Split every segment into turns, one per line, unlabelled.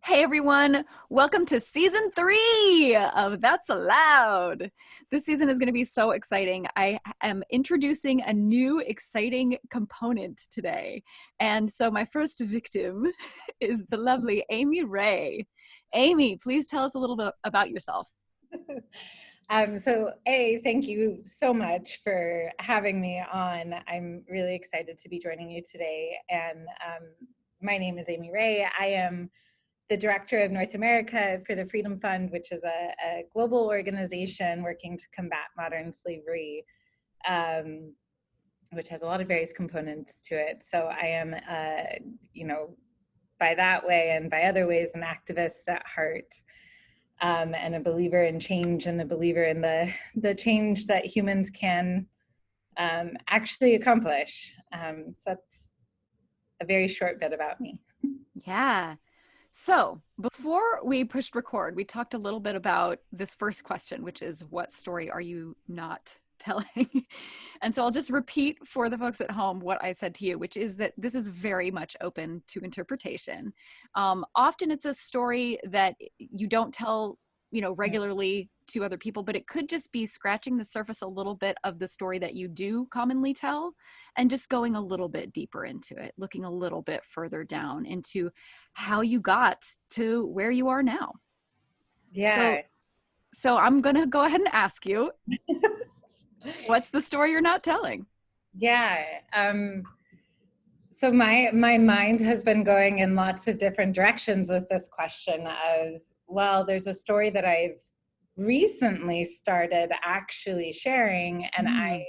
Hey everyone, welcome to season 3 of That's Allowed. This season is going to be so exciting. I am introducing a new exciting component today. And so my first victim is the lovely Amy Rahe. Amy, please tell us a little bit about yourself.
Thank you so much for having me on. I'm really excited to be joining you today. And my name is Amy Rahe. I am the director of North America for the Freedom Fund, which is a global organization working to combat modern slavery, which has a lot of various components to it. So I am, by that way and by other ways, an activist at heart. And a believer in change and a believer in the change that humans can actually accomplish. So that's a very short bit about me.
Yeah. So before we pushed record, we talked a little bit about this first question, which is what story are you not telling? And so I'll just repeat for the folks at home what I said to you, which is that this is very much open to interpretation. Often it's a story that you don't tell, regularly to other people, but it could just be scratching the surface a little bit of the story that you do commonly tell and just going a little bit deeper into it, looking a little bit further down into how you got to where you are now.
Yeah.
So I'm going to go ahead and ask you, what's the story you're not telling?
Yeah. So my mind has been going in lots of different directions with this question of, well, there's a story that I've recently started actually sharing, and I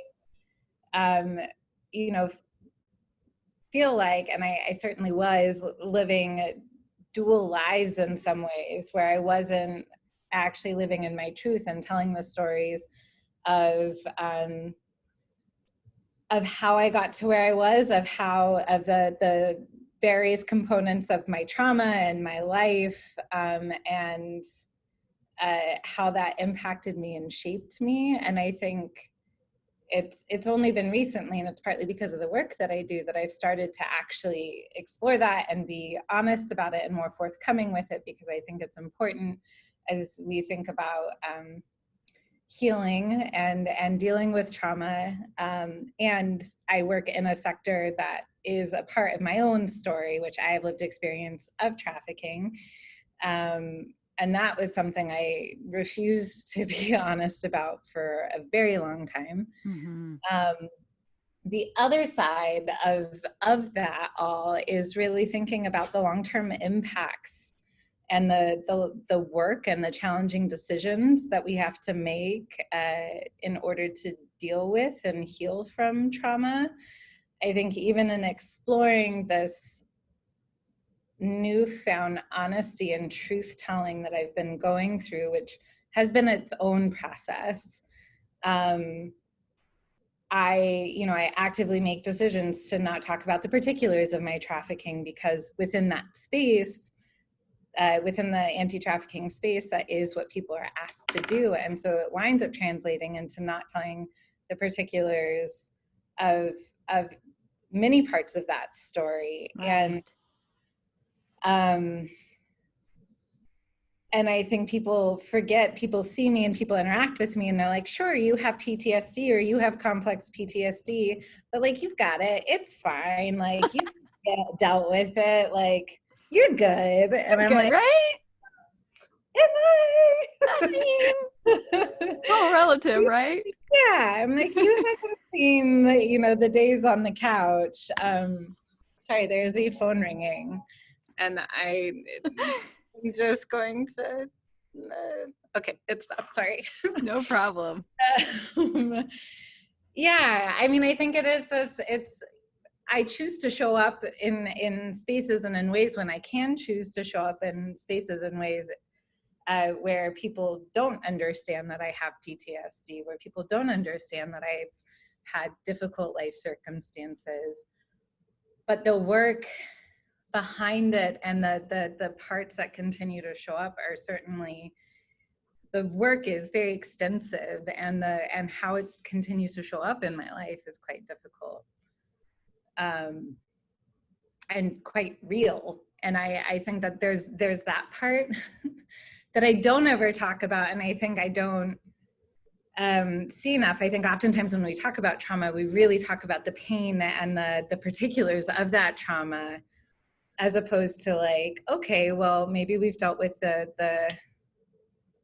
feel like, and I certainly was living dual lives in some ways, where I wasn't actually living in my truth and telling the stories of how I got to where I was, of the various components of my trauma and my life, and how that impacted me and shaped me. And I think it's only been recently, and it's partly because of the work that I do, that I've started to actually explore that and be honest about it and more forthcoming with it, because I think it's important as we think about healing and dealing with trauma. And I work in a sector that is a part of my own story, which I have lived experience of trafficking. And that was something I refused to be honest about for a very long time.
Mm-hmm.
The other side of that all is really thinking about the long-term impacts and the work and the challenging decisions that we have to make in order to deal with and heal from trauma. I think even in exploring this newfound honesty and truth-telling that I've been going through, which has been its own process, I actively make decisions to not talk about the particulars of my trafficking, because within that space, within the anti-trafficking space, that is what people are asked to do. And so it winds up translating into not telling the particulars of many parts of that story.
Right.
And I think people forget, people see me and people interact with me and they're like, sure, you have PTSD or you have complex PTSD, but like, you've got it. It's fine. Like, you've dealt with it. Like, you're good. And I'm
Good,
like,
right?
am
I
I?
mean, it's all relative, right?
Yeah. I'm like, you haven't seen, the days on the couch. Sorry, there's a phone ringing. And I'm just going to, okay, it stopped, sorry.
No problem.
Yeah, I mean, I think it is this, I choose to show up in spaces and in ways when I can choose to show up in spaces and ways where people don't understand that I have PTSD, where people don't understand that I've had difficult life circumstances. But the work behind it and the parts that continue to show up are certainly, the work is very extensive, and how it continues to show up in my life is quite difficult and quite real. And I think that there's that part that I don't ever talk about, and I think I don't see enough. I think oftentimes when we talk about trauma, we really talk about the pain and the particulars of that trauma, as opposed to like, okay, well, maybe we've dealt with the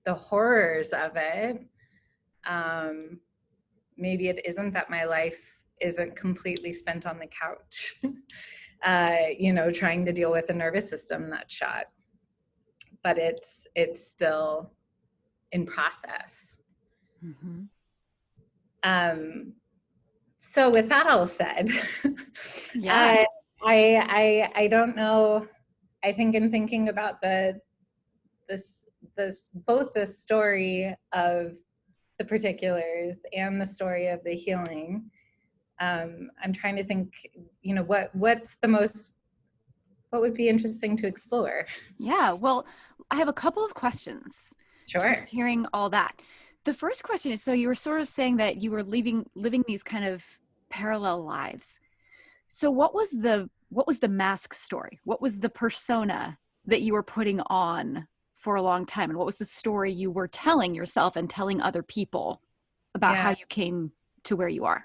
horrors of it. Maybe it isn't that my life isn't completely spent on the couch, trying to deal with a nervous system that's shot, but it's still in process.
Mm-hmm.
So with that all said,
Yeah.
I don't know. I think in thinking about this both the story of the particulars and the story of the healing, I'm trying to think, what would be interesting to explore.
Yeah. Well, I have a couple of questions.
Sure.
Just hearing all that. The first question is, so you were sort of saying that you were living these kind of parallel lives. So what was the mask story? What was the persona that you were putting on for a long time? And what was the story you were telling yourself and telling other people about how
Yeah.
you came to where you are?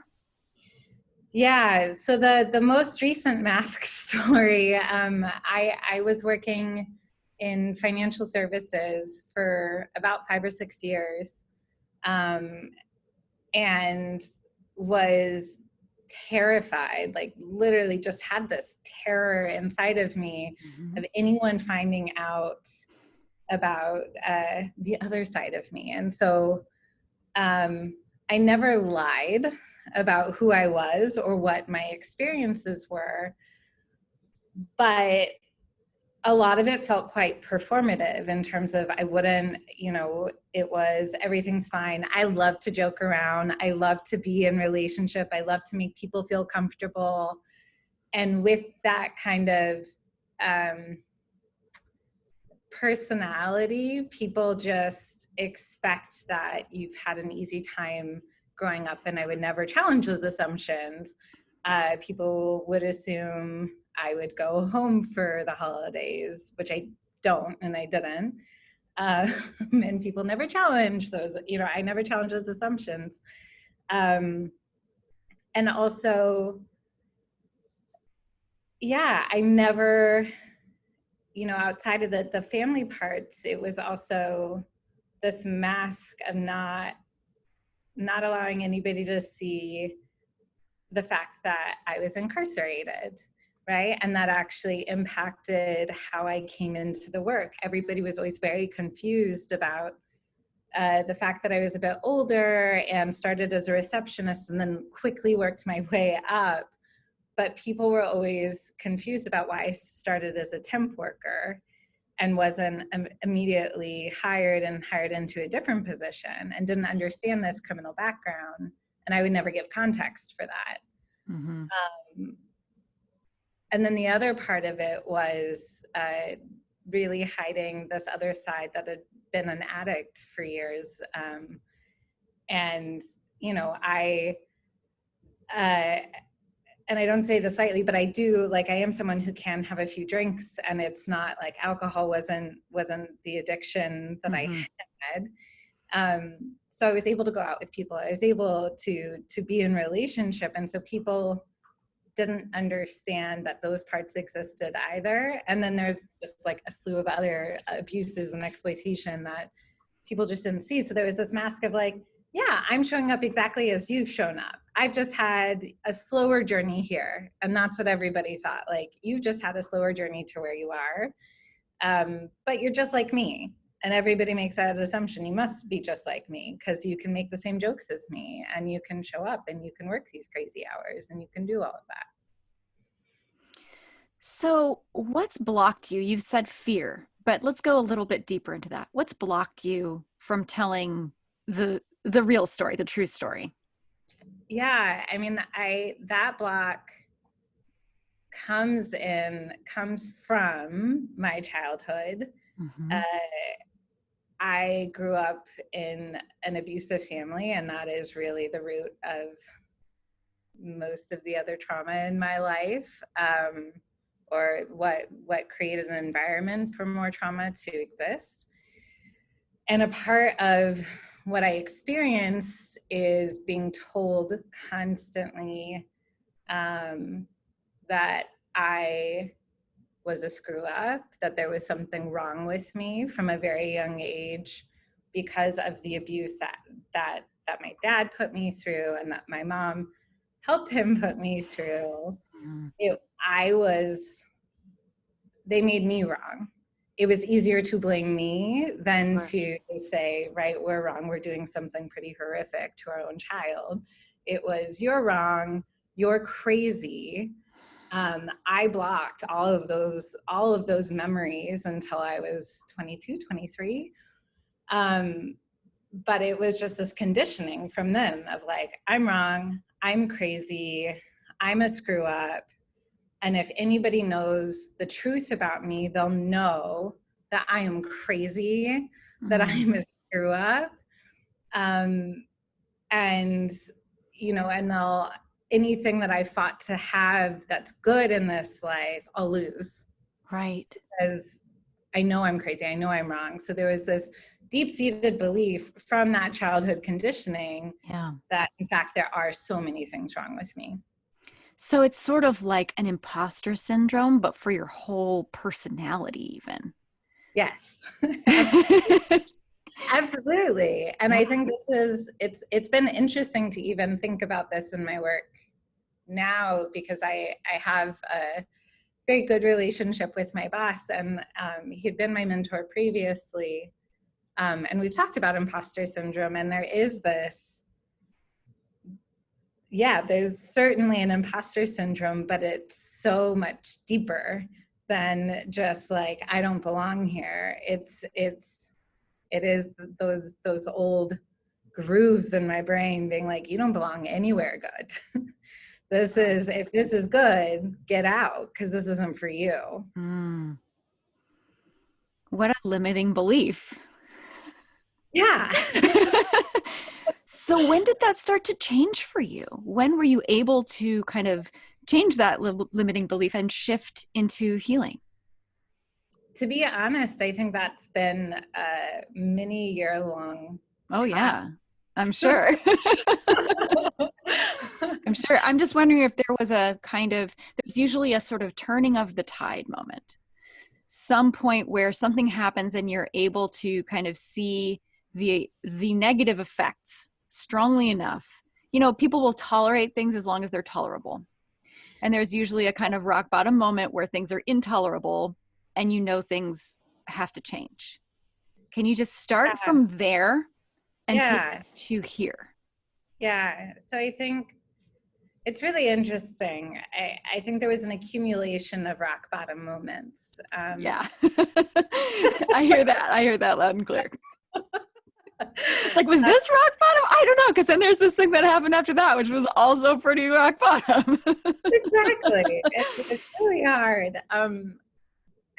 Yeah. So the most recent mask story, I was working in financial services for about 5 or 6 years, and was terrified, like literally just had this terror inside of me
Mm-hmm.
of anyone finding out about the other side of me. And so I never lied about who I was or what my experiences were, but a lot of it felt quite performative in terms of I wouldn't, it was everything's fine. I love to joke around. I love to be in relationship. I love to make people feel comfortable. And with that kind of personality, people just expect that you've had an easy time growing up, and I would never challenge those assumptions. People would assume I would go home for the holidays, which I don't, and I didn't. And people never challenge those, I never challenge those assumptions. And also, yeah, I never, outside of the family parts, it was also this mask of not allowing anybody to see the fact that I was incarcerated, right? And that actually impacted how I came into the work. Everybody was always very confused about the fact that I was a bit older and started as a receptionist and then quickly worked my way up. But people were always confused about why I started as a temp worker and wasn't immediately hired into a different position, and didn't understand this criminal background. And I would never give context for that.
Mm-hmm.
And then the other part of it was really hiding this other side that had been an addict for years. And, and I don't say this lightly, but I do, like, I am someone who can have a few drinks, and it's not like alcohol wasn't the addiction that
Mm-hmm.
I had. So I was able to go out with people. I was able to be in relationship. And so people didn't understand that those parts existed either. And then there's just like a slew of other abuses and exploitation that people just didn't see. So there was this mask of like, yeah, I'm showing up exactly as you've shown up. I've just had a slower journey here. And that's what everybody thought. Like, you've just had a slower journey to where you are. But you're just like me. And everybody makes that assumption. You must be just like me because you can make the same jokes as me, and you can show up, and you can work these crazy hours, and you can do all of that.
So what's blocked you? You've said fear, but let's go a little bit deeper into that. What's blocked you from telling the real story, the true story?
Yeah, I mean, that block comes from my childhood.
Mm-hmm.
Uh, I grew up in an abusive family, and that is really the root of most of the other trauma in my life. or what created an environment for more trauma to exist. And a part of what I experienced is being told constantly that I was a screw up, that there was something wrong with me from a very young age because of the abuse that my dad put me through and that my mom helped him put me through.
Mm.
They made me wrong. It was easier to blame me than
Sure.
to say, right, we're wrong, we're doing something pretty horrific to our own child. It was, you're wrong, you're crazy. I blocked all of those memories until I was 22, 23. But it was just this conditioning from them of like, I'm wrong, I'm crazy, I'm a screw up. And if anybody knows the truth about me, they'll know that I am crazy, that I'm a screw up. And, you know, and anything that I fought to have that's good in this life, I'll lose.
Right.
Because I know I'm crazy, I know I'm wrong. So there was this deep-seated belief from that childhood conditioning that in fact there are so many things wrong with me.
So it's sort of like an imposter syndrome, but for your whole personality even.
Yes. Absolutely. And
Yeah.
I think it's been interesting to even think about this in my work now, because I have a very good relationship with my boss, and he'd been my mentor previously. And we've talked about imposter syndrome, and there is this, there's certainly an imposter syndrome, but it's so much deeper than just like, I don't belong here. It is those old grooves in my brain being like, you don't belong anywhere good. If this is good, get out, because this isn't for you.
Mm. What a limiting belief.
Yeah.
So when did that start to change for you? When were you able to kind of change that limiting belief and shift into healing?
To be honest, I think that's been a many year long
Oh,
process.
yeah, I'm sure. I'm sure. I'm just wondering if there was there's usually a sort of turning of the tide moment, some point where something happens and you're able to kind of see the negative effects strongly enough. You know, people will tolerate things as long as they're tolerable. And there's usually a kind of rock bottom moment where things are intolerable and you know things have to change. Can you just start
Yeah.
from there and take
Yeah.
us to here?
Yeah. So I think it's really interesting. I think there was an accumulation of rock bottom moments.
Yeah. I hear that. I hear that loud and clear. It's like, was this rock bottom? I don't know, because then there's this thing that happened after that, which was also pretty rock bottom.
Exactly. It's really hard. I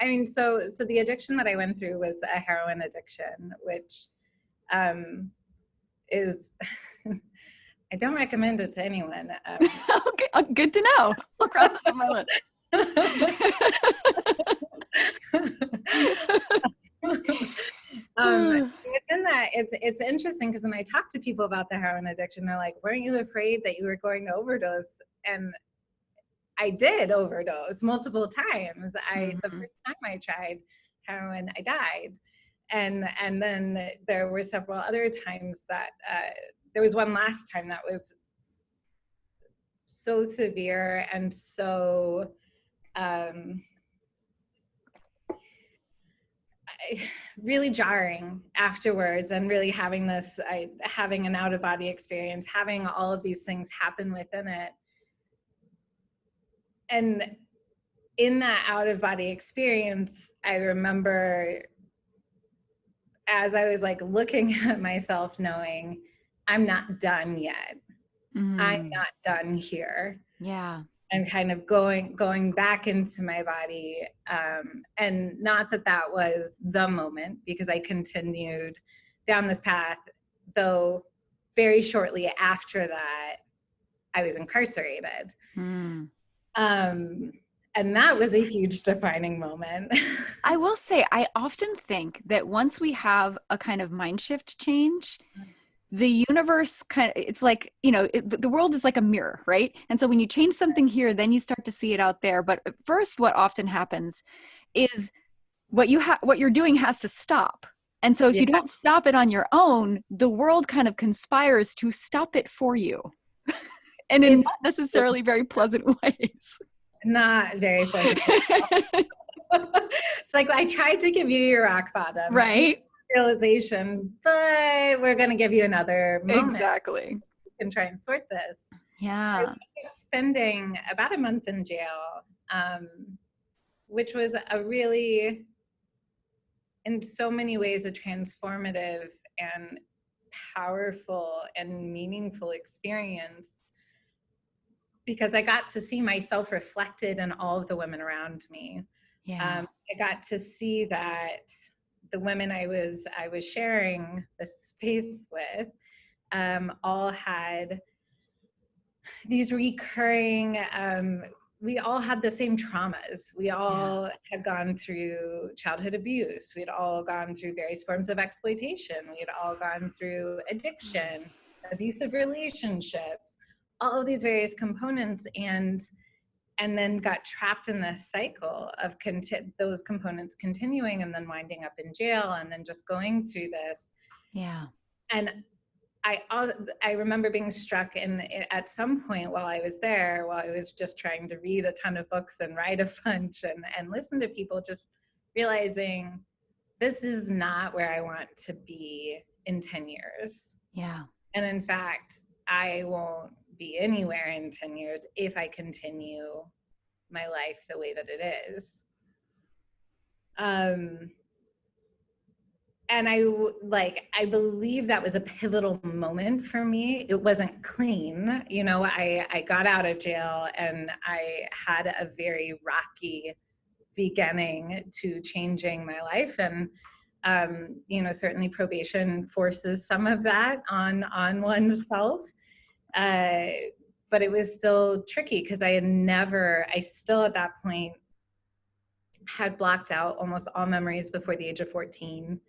mean, so the addiction that I went through was a heroin addiction, which is I don't recommend it to anyone.
Okay, good to know. I'll cross it off my list.
Within that, it's interesting because when I talk to people about the heroin addiction, they're like, "Weren't you afraid that you were going to overdose?" And I did overdose multiple times. The first time I tried heroin, I died, and then there were several other times that there was one last time that was so severe and so really jarring afterwards, and really having having an out-of-body experience, having all of these things happen within it. And in that out-of-body experience, I remember as I was like looking at myself knowing I'm not done yet. I'm not done here.
Yeah.
And kind of going back into my body. And not that was the moment, because I continued down this path, though very shortly after that, I was incarcerated. And And that was a huge defining moment.
I will say, I often think that once we have a kind of mind shift change, the universe kind of, it's like, you know, the world is like a mirror, right? And so when you change something here, then you start to see it out there. But at first, what often happens is what you're doing has to stop. And so if
Yeah,
you don't stop it on your own, the world kind of conspires to stop it for you. And in
it's
not necessarily very pleasant ways.
not very pleasant. It's like, I tried to give you your rock bottom and
Right?
realization, but we're going to give you another moment.
Exactly.
You can try and sort this. I
Yeah.
ended up spending about a month in jail, which was a really, in so many ways, a transformative and powerful and meaningful experience, because I got to see myself reflected in all of the women around me.
Yeah.
I got to see that the women I was sharing this space with all had these recurring, we all had the same traumas. We all had gone through childhood abuse. We'd all gone through various forms of exploitation. We'd all gone through addiction, abusive relationships, all of these various components, and then got trapped in this cycle of those components continuing, and then winding up in jail, and then just going through this.
Yeah.
And I remember being struck at some point while I was there, while I was just trying to read a ton of books and write a bunch and listen to people, just realizing this is not where I want to be in 10 years.
Yeah.
And in fact, I won't be anywhere in 10 years if I continue my life the way that it is. And I believe that was a pivotal moment for me. It wasn't clean. You know, I got out of jail and I had a very rocky beginning to changing my life. And, you know, certainly probation forces some of that on oneself. But it was still tricky because I still at that point had blocked out almost all memories before the age of 14.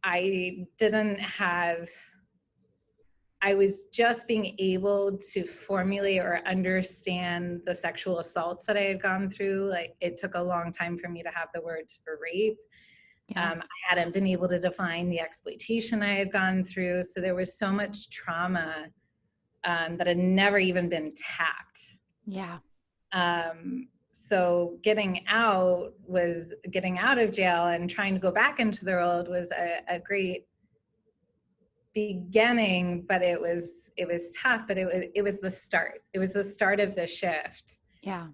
I was just being able to formulate or understand the sexual assaults that I had gone through. Like, it took a long time for me to have the words for rape.
Yeah.
I hadn't been able to define the exploitation I had gone through. So there was so much trauma that had never even been tapped.
Yeah.
So getting out of jail and trying to go back into the world was a great beginning, but it was tough, but it was the start. It was the start of the shift.
Yeah.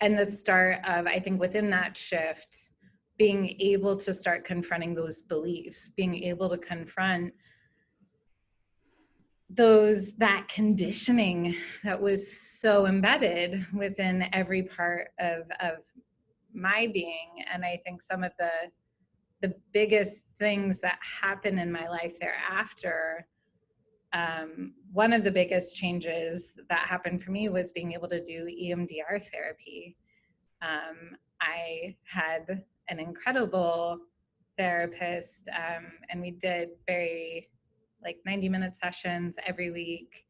And the start of, I think, within that shift, being able to start confronting those beliefs, being able to confront that conditioning that was so embedded within every part of my being. And I think some of the biggest things that happen in my life thereafter, one of the biggest changes that happened for me was being able to do EMDR therapy. I had an incredible therapist, and we did very 90-minute sessions every week.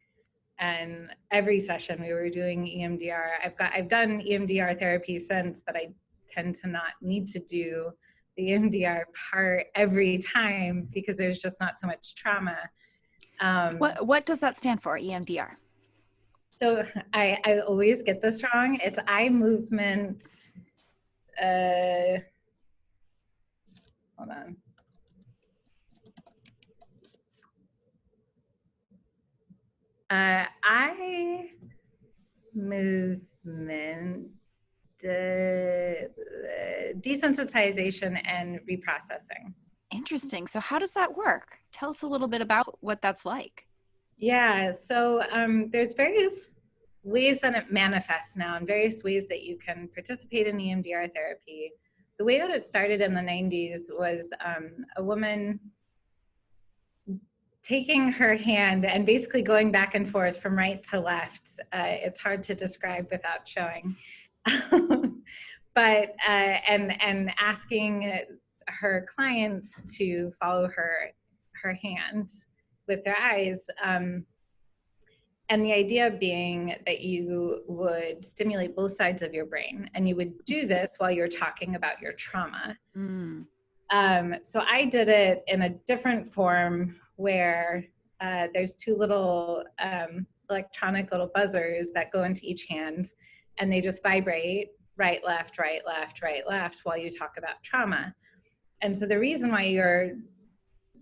And every session we were doing EMDR. I've done EMDR therapy since, but I tend to not need to do the EMDR part every time because there's just not so much trauma.
What does that stand for, EMDR?
So I always get this wrong. It's eye movement. Hold on. Eye movement, desensitization, and reprocessing.
Interesting. So how does that work? Tell us a little bit about what that's like.
Yeah, so there's various ways that it manifests now, and various ways that you can participate in EMDR therapy. The way that it started in the 90s was a woman taking her hand and basically going back and forth from right to left. It's hard to describe without showing. But and asking her clients to follow her hand with their eyes. And the idea being that you would stimulate both sides of your brain, and you would do this while you're talking about your trauma.
Mm.
So I did it in a different form where there's two little electronic little buzzers that go into each hand, and they just vibrate right, left, right, left, right, left while you talk about trauma. And so the reason why you're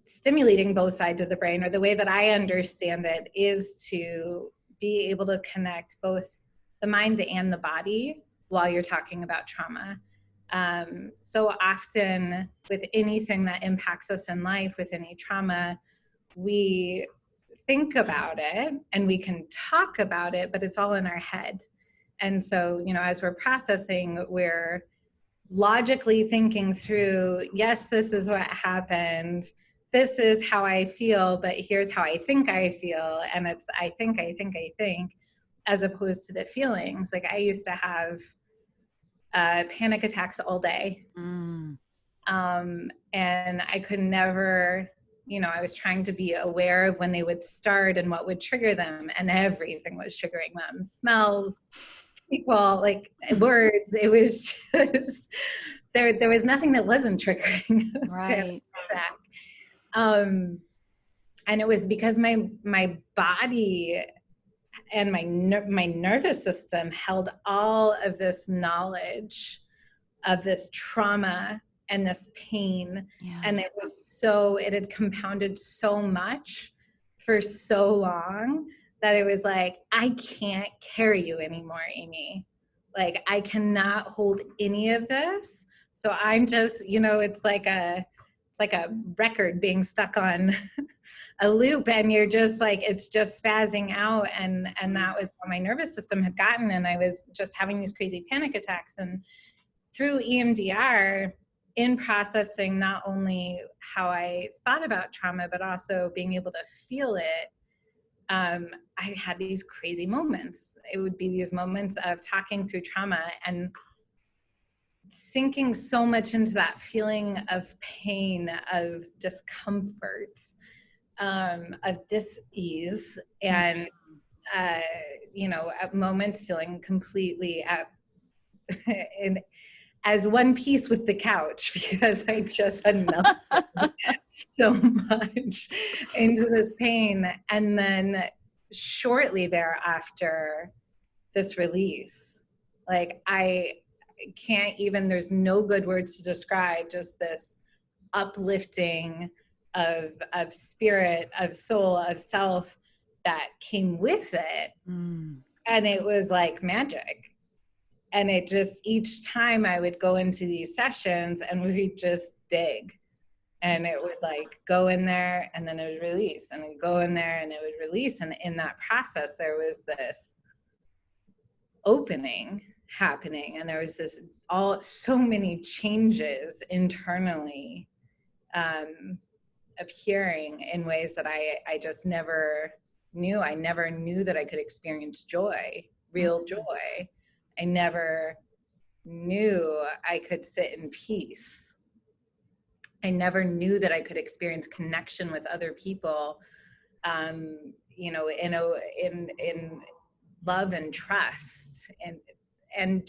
stimulating both sides of the brain, or the way that I understand it, is to be able to connect both the mind and the body while you're talking about trauma. So often with anything that impacts us in life, with any trauma, we think about it and we can talk about it, but it's all in our head. And so, you know, as we're processing, we're logically thinking through, yes, this is what happened. This is how I feel, but here's how I think I feel. And it's, I think, as opposed to the feelings. Like I used to have panic attacks all day.
Mm.
And I could never, you know, I was trying to be aware of when they would start and what would trigger them, and everything was triggering them. Smells, people, like words. It was just, there was nothing that wasn't triggering.
Right.
And it was because my body and my nervous system held all of this knowledge of this trauma and this pain.
Yeah.
And it had compounded so much for so long that it was like, I can't carry you anymore, Amy. Like, I cannot hold any of this. So I'm just, you know, it's like a record being stuck on a loop, and you're just like, it's just spazzing out. And that was what my nervous system had gotten. And I was just having these crazy panic attacks. And through EMDR, in processing not only how I thought about trauma, but also being able to feel it, I had these crazy moments. It would be these moments of talking through trauma and sinking so much into that feeling of pain, of discomfort, of dis-ease, and you know, at moments feeling completely as one piece with the couch, because I just had melted so much into this pain. And then shortly thereafter, this release, like I can't even, there's no good words to describe, just this uplifting of spirit, of soul, of self that came with it.
Mm.
And it was like magic. And it just, each time I would go into these sessions and we'd just dig, and it would like go in there and then it would release, and it would go in there and it would release. And in that process, there was this opening happening, and there was this so many changes internally appearing in ways that I just never knew. I never knew that I could experience joy, real joy. I never knew I could sit in peace. I never knew that I could experience connection with other people, you know, in love and trust, and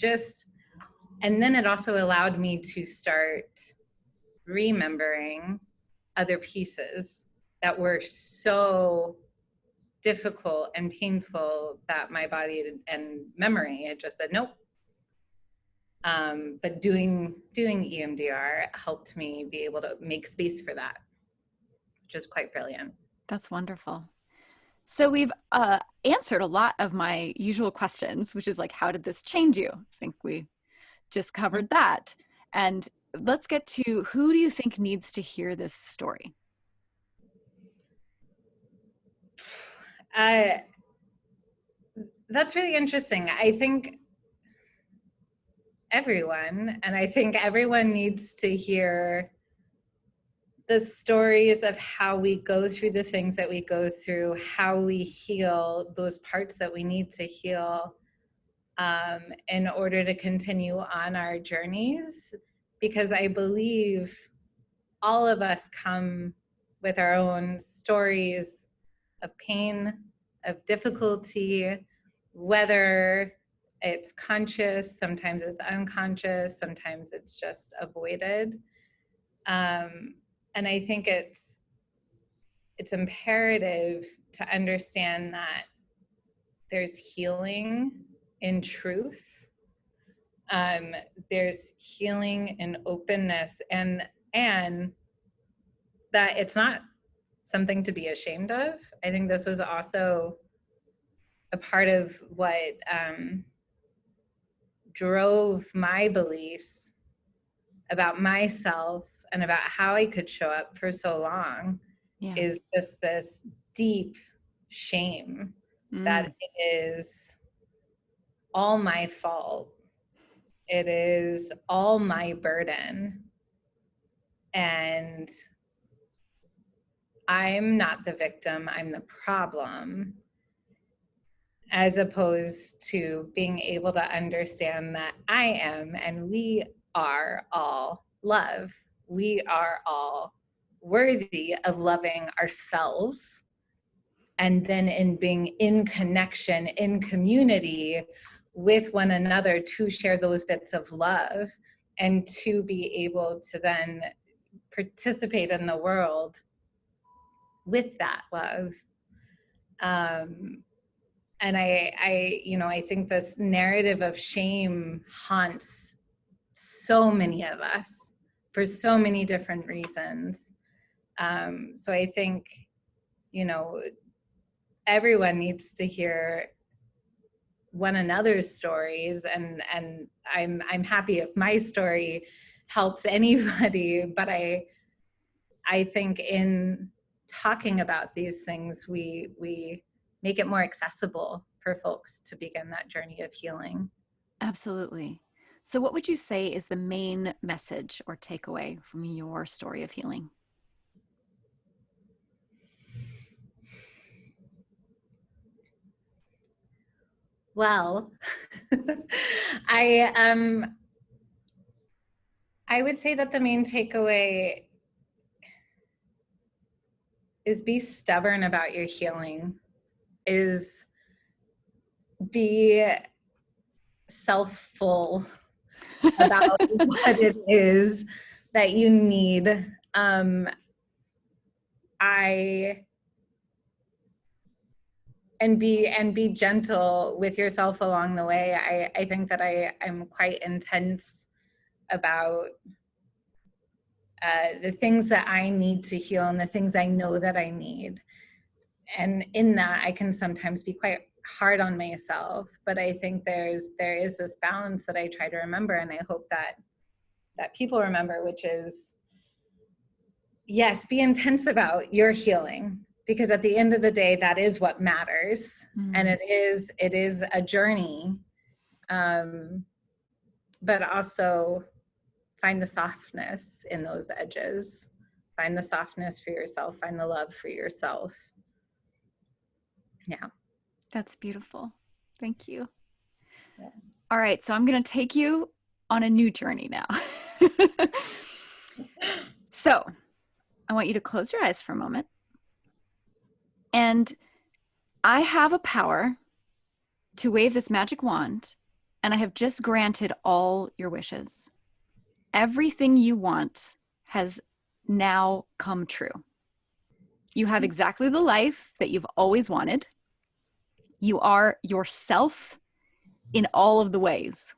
then it also allowed me to start remembering other pieces that were so difficult and painful that my body and memory had just said nope. But doing EMDR helped me be able to make space for that, which is quite brilliant.
That's wonderful. So we've answered a lot of my usual questions, which is like, how did this change you? I think we just covered that. And let's get to, who do you think needs to hear this story?
That's really interesting. I think everyone, and I think everyone needs to hear the stories of how we go through the things that we go through, how we heal those parts that we need to heal, in order to continue on our journeys. Because I believe all of us come with our own stories of pain, of difficulty, whether it's conscious, sometimes it's unconscious, sometimes it's just avoided. And I think it's imperative to understand that there's healing in truth. There's healing in openness, and that it's not something to be ashamed of. I think this was also a part of what drove my beliefs about myself and about how I could show up for so long, is just this deep shame that it is all my fault. It is all my burden. And I'm not the victim, I'm the problem. As opposed to being able to understand that I am, and we are all love. We are all worthy of loving ourselves. And then in being in connection, in community with one another to share those bits of love and to be able to then participate in the world with that love. And I think this narrative of shame haunts so many of us for so many different reasons. So I think, everyone needs to hear one another's stories, and I'm happy if my story helps anybody, but I think in talking about these things, we make it more accessible for folks to begin that journey of healing.
Absolutely. So what would you say is the main message or takeaway from your story of healing?
Well, I would say that the main takeaway is be stubborn about your healing, is be self-full about what it is that you need. And be gentle with yourself along the way. I think that I'm quite intense about the things that I need to heal and the things I know that I need. And in that, I can sometimes be quite hard on myself, but I think there is this balance that I try to remember, and I hope that people remember, which is, yes, be intense about your healing, because at the end of the day, that is what matters. And it is a journey, but also find the softness in those edges. Find the softness for yourself, find the love for yourself. Yeah.
That's beautiful. Thank you.
Yeah.
All right, so I'm going to take you on a new journey now. So I want you to close your eyes for a moment. And I have a power to wave this magic wand, and I have just granted all your wishes. Everything you want has now come true. You have exactly the life that you've always wanted. You are yourself in all of the ways.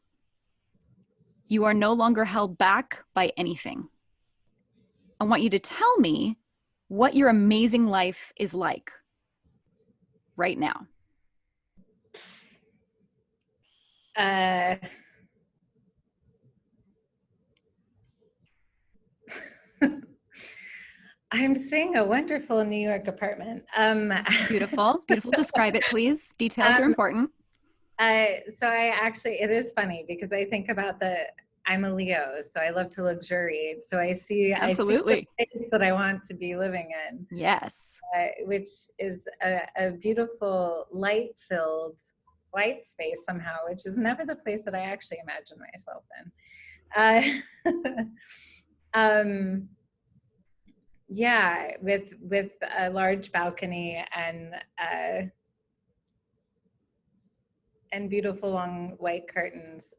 You are no longer held back by anything. I want you to tell me what your amazing life is like right now.
I'm seeing a wonderful New York apartment.
Beautiful. Describe it, please. Details are important.
So it is funny because I think about I'm a Leo, so I love to luxuriate. So I see the
Absolutely.
space that I want to be living in,
Yes.
which is a beautiful light-filled white space somehow, which is never the place that I actually imagine myself in. Yeah, with a large balcony and beautiful long white curtains.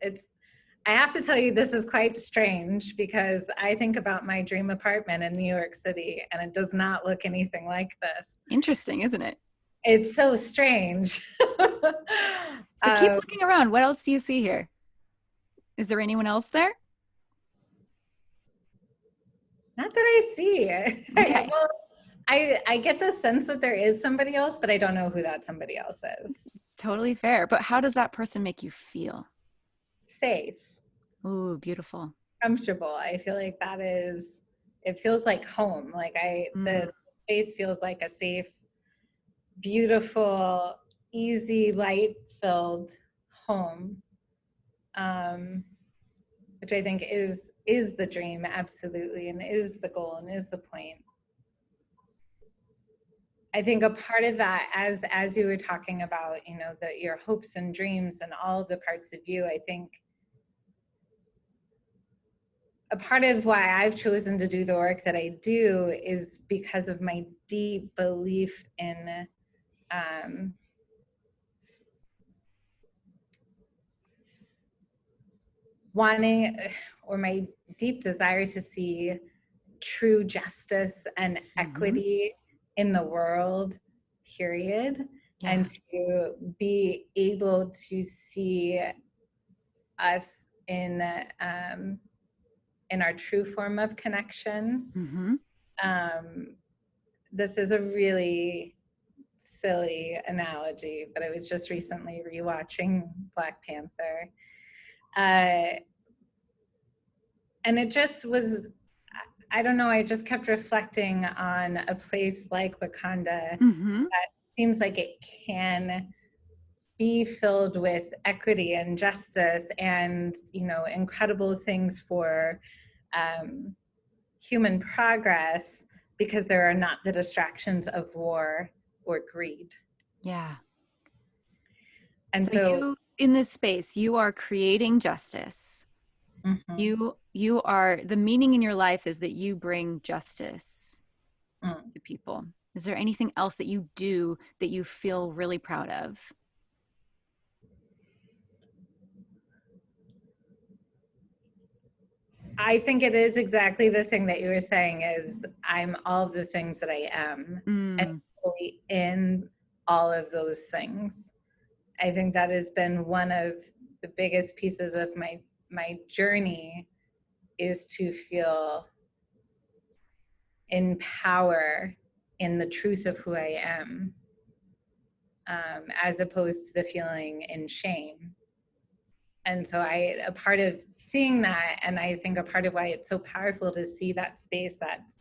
I have to tell you, this is quite strange because I think about my dream apartment in New York City, and it does not look anything like this.
Interesting, isn't it?
It's so strange.
So keep looking around. What else do you see here? Is there anyone else there?
Not that I see.
Okay.
Well, I get the sense that there is somebody else, but I don't know who that somebody else is.
Totally fair. But how does that person make you feel?
Safe,
Ooh, beautiful.
comfortable. I feel like it feels like home. Like
Mm,
the space feels like a safe, beautiful, easy, light-filled home, which I think is the dream, absolutely, and is the goal and is the point. I think a part of that, as you were talking about, your hopes and dreams and all of the parts of you, I think a part of why I've chosen to do the work that I do is because of my deep belief in wanting, or my deep desire to see true justice and
mm-hmm.
equity in the world, period,
Yeah.
and to be able to see us in our true form of connection.
Mm-hmm.
This is a really silly analogy, but I was just recently rewatching Black Panther. And it just was, I don't know, I just kept reflecting on a place like Wakanda
Mm-hmm.
that seems like it can be filled with equity and justice and, incredible things for human progress because there are not the distractions of war or greed.
Yeah.
And
So
so,
you in this space, you are creating justice.
mhm,
You are the meaning in your life is that you bring justice
mm.
to people. Is there anything else that you do that you feel really proud of?
I think it is exactly the thing that you were saying is I'm all of the things that I am and
Mm,
fully in all of those things. I think that has been one of the biggest pieces of my journey is to feel in power in the truth of who I am, as opposed to the feeling in shame. And so a part of seeing that, and I think a part of why it's so powerful to see that space that's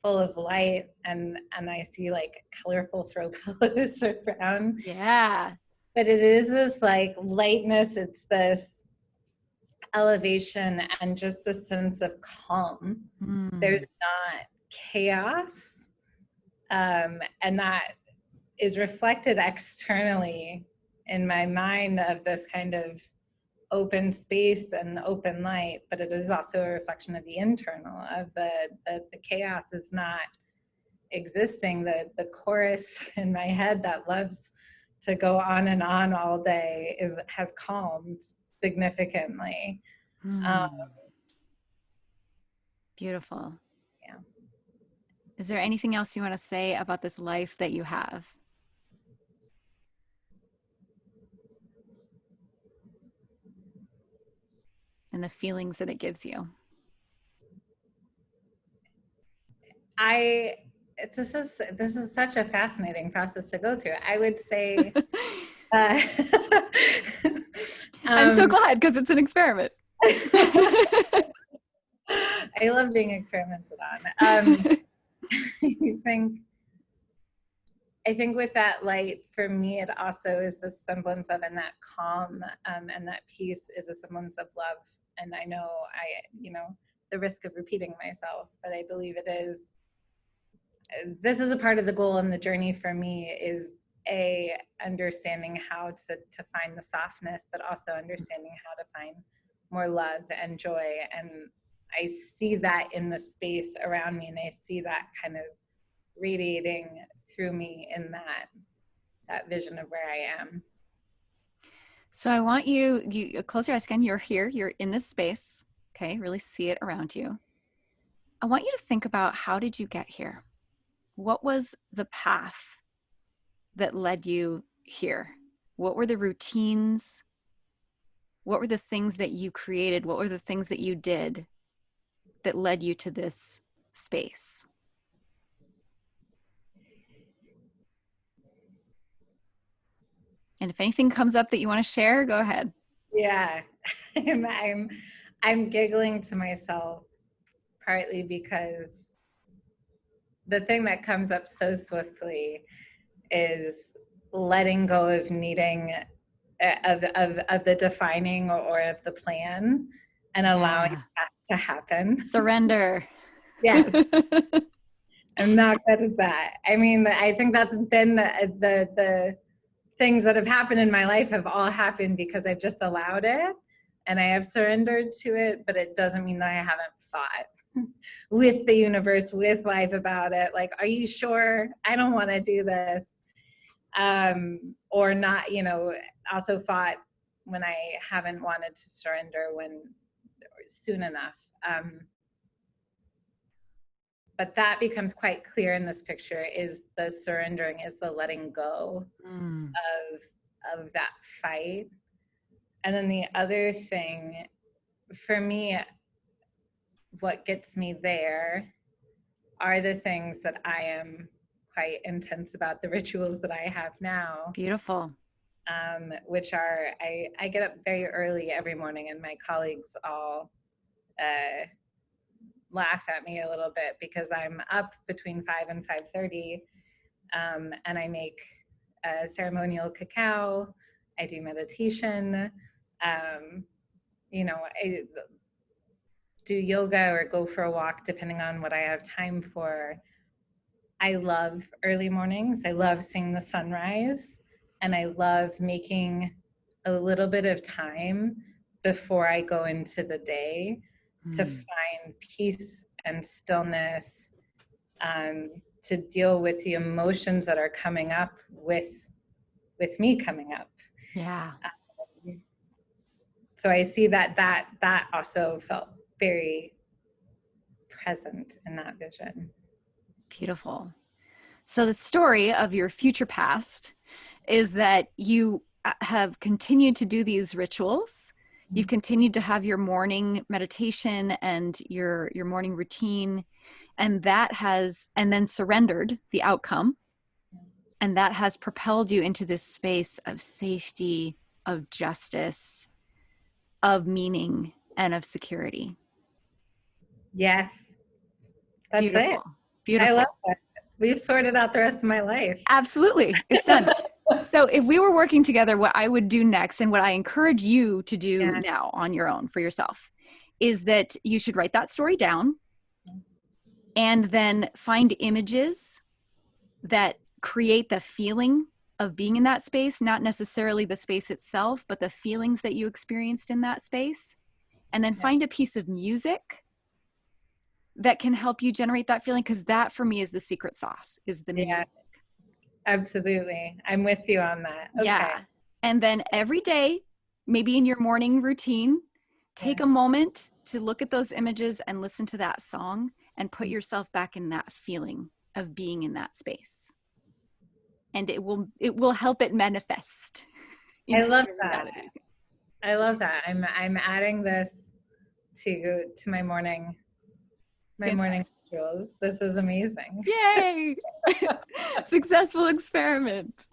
full of light, and I see like colorful throw pillows around,
yeah.
but it is this like lightness, it's this elevation and just the sense of calm. There's
Mm,
not chaos, and that is reflected externally in my mind of this kind of open space and open light, but it is also a reflection of the internal of the chaos is not existing. The chorus in my head that loves to go on and on all day has calmed significantly. Um,
mm. Beautiful.
yeah.
Is there anything else you want to say about this life that you have and the feelings that it gives you?
I this is such a fascinating process to go through. I would say uh,
I'm so
um,
glad because it's an experiment.
I love being experimented on. I think I think with that light, for me, it also is the semblance of, and that calm and that peace is a semblance of love. And I know the risk of repeating myself, but I believe it is. This is a part of the goal and the journey for me is understanding how to find the softness, but also understanding how to find more love and joy. And I see that in the space around me, and I see that kind of radiating through me in that vision of where I am.
So I want you close your eyes again. You're here, you're in this space. Okay, really see it around you. I want you to think about, how did you get here? What was the path that led you here? What were the routines? What were the things that you created? What were the things that you did that led you to this space? And if anything comes up that you want to share, go ahead.
Yeah, I'm giggling to myself, partly because the thing that comes up so swiftly is letting go of needing of the defining or of the plan, and allowing
Yeah.
that to happen.
Surrender.
Yes, I'm not good at that. I mean, I think that's been the things that have happened in my life have all happened because I've just allowed it and I have surrendered to it, but it doesn't mean that I haven't fought with the universe, with life about it. Like, are you sure? I don't want to do this. Or not, also fought when I haven't wanted to surrender soon enough. But that becomes quite clear in this picture, is the surrendering, is the letting go
Mm.
of that fight. And then the other thing for me, what gets me there are the things that I am quite intense about, the rituals that I have now.
Beautiful.
Which are, I get up very early every morning, and my colleagues all laugh at me a little bit because I'm up between 5 and 5:30, and I make ceremonial cacao. I do meditation. I do yoga or go for a walk depending on what I have time for. I love early mornings. I love seeing the sunrise, and I love making a little bit of time before I go into the day to find peace and stillness, to deal with the emotions that are coming up with me coming up.
Yeah.
So I see that also felt very present in that vision.
Beautiful. So the story of your future past is that you have continued to do these rituals. You've continued to have your morning meditation and your morning routine, and then surrendered the outcome. And that has propelled you into this space of safety, of justice, of meaning, and of security.
Yes, that's it.
Beautiful.
I love
Beautiful.
that. We've sorted out the rest of my life.
Absolutely. It's done. So if we were working together, what I would do next, and what I encourage you to do
Yeah.
now on your own for yourself, is that you should write that story down and then find images that create the feeling of being in that space, not necessarily the space itself, but the feelings that you experienced in that space. And then find a piece of music that can help you generate that feeling, because that for me is the secret sauce, is the
Yeah,
music.
absolutely. I'm with you on that. Okay.
Yeah. And then every day, maybe in your morning routine, take
Yeah.
a moment to look at those images and listen to that song and put yourself back in that feeling of being in that space. And it will help it manifest
I
into
love
your
that.
reality.
I love that. I'm adding this to my morning
Fantastic.
rituals. This is amazing.
Yay! Successful experiment.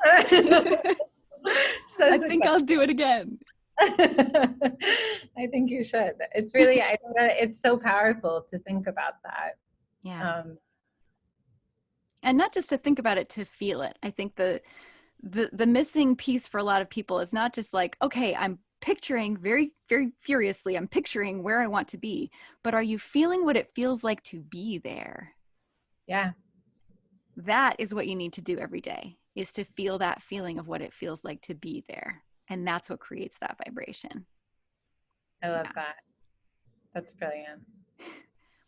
So
I think I'll do it again.
I think you should. It's really, I think that it's so powerful to think about that.
Yeah. And not just to think about it, to feel it. I think the missing piece for a lot of people is not just like, okay, I'm picturing very, very furiously, I'm picturing where I want to be, but are you feeling what it feels like to be there?
Yeah.
That is what you need to do every day, is to feel that feeling of what it feels like to be there. And that's what creates that vibration.
I love
Yeah.
that. That's brilliant.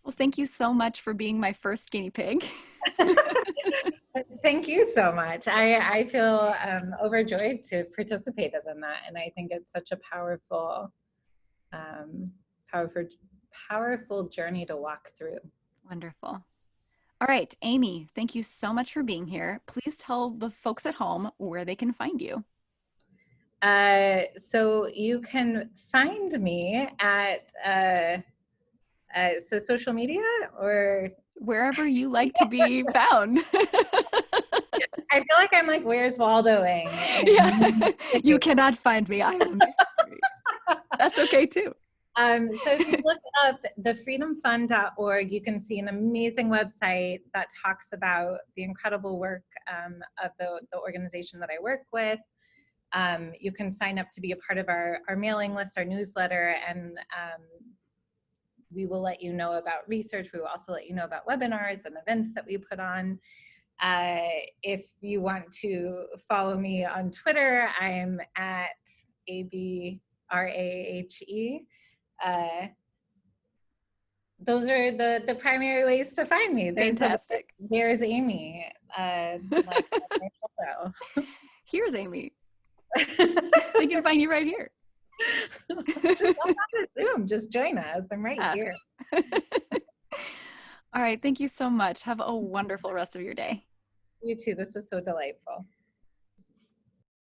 Well, thank you so much for being my first guinea pig.
Thank you so much. I feel overjoyed to have participated in that. And I think it's such a powerful, um, powerful, powerful journey to walk through.
Wonderful. All right, Amy, thank you so much for being here. Please tell the folks at home where they can find you.
So you can find me at so social media or
Wherever you like to be found.
I feel like I'm like Where's Waldoing?
Yeah. You cannot find me. I am a mystery. That's okay too.
So if you look up thefreedomfund.org, you can see an amazing website that talks about the incredible work of the organization that I work with. You can sign up to be a part of our mailing list, our newsletter, and we will let you know about research. We will also let you know about webinars and events that we put on. If you want to follow me on Twitter, I'm at a.b.rahe. Those are the primary ways to find me.
Fantastic.
There's Amy. Like
Here's Amy. They can find you right here.
Just on Zoom. Just join us. I'm right here.
All right. Thank you so much. Have a wonderful rest of your day.
You too. This was so delightful.